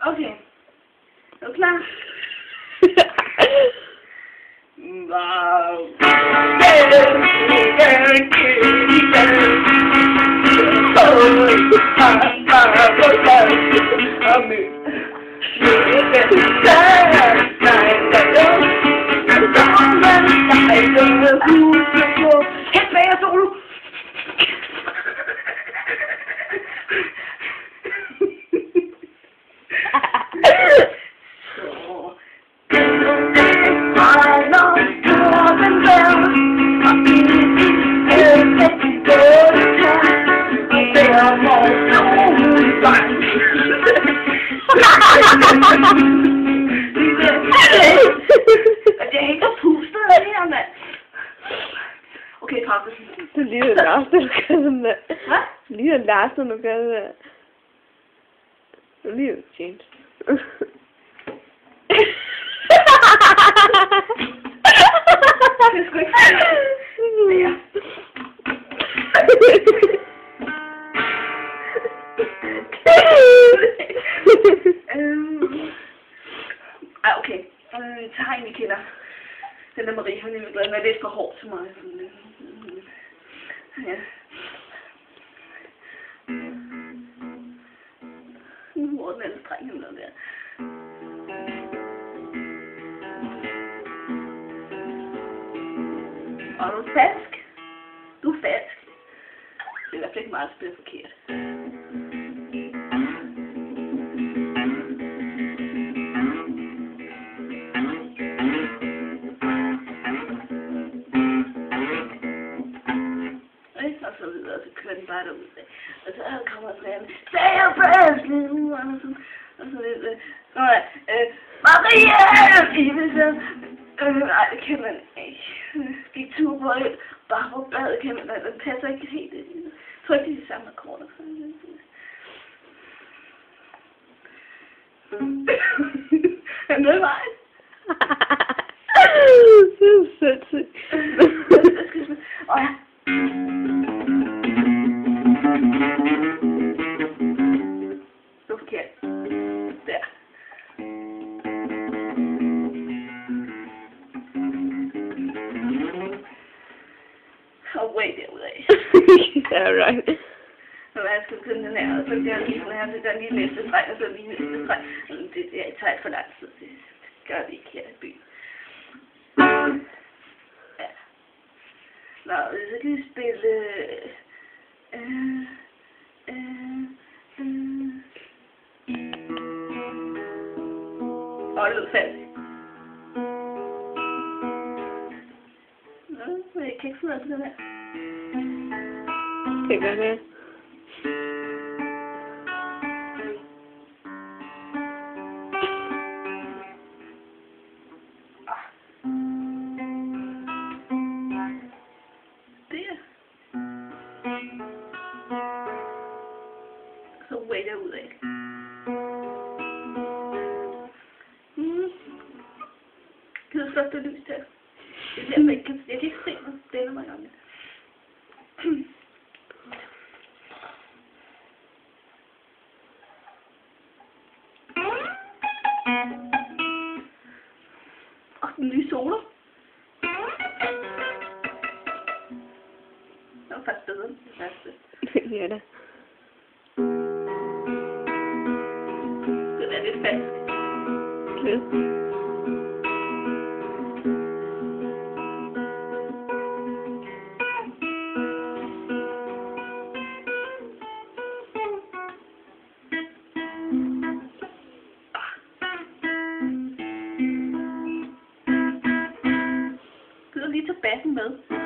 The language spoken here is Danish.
Okay. Er du klar? Headbanger solo! Det er helt pustet af her, mand. Okay, pause. Det lyder Lars, du gør det med. Hvad? Det lyder Lars, du gør det med. Det lyder James. Det er sgu ikke sådan. Ja. Okay. Vi tager en, vi kender. Den der Marie, hun er nemlig glad med, at det er for hårdt til mig. Ja. Nu er den anden streng hende der. Og er du falsk? Du er falsk. Det er i hvert fald ikke meget spillet forkert. Og så videre, og så kører den bare derud. Og så kommer frem. Say your prayers, little one. Og så lidt. Maria! Nej, det kan man ikke. Gik tur på et. Bare på badet kan man. Den passer ikke helt. Tryk de samme akkorder. Er det mig? Det er sindssygt. Åh ja. Det var forkert. Der. Og way derudaf. Yeah, right. Så jeg skal kunne den her, og så bliver jeg lige sådan her, så der lige næste streg, og så lige næste streg. Det tager for lang tid. Det gør vi ikke her i byen. Ja. Nå, så kan vi spille... Og det lød fast. Nå, jeg kan ikke få noget til den her. Det gør det. Så way derudad. Kan du slukke det lys til? Det er derfor, jeg kan ikke se noget. Det er mig om det. Og den nye soler. Det var faktisk bedre. Det første. Ja da. Det er lidt falsk. Lidt. Gider lige tage bassen med.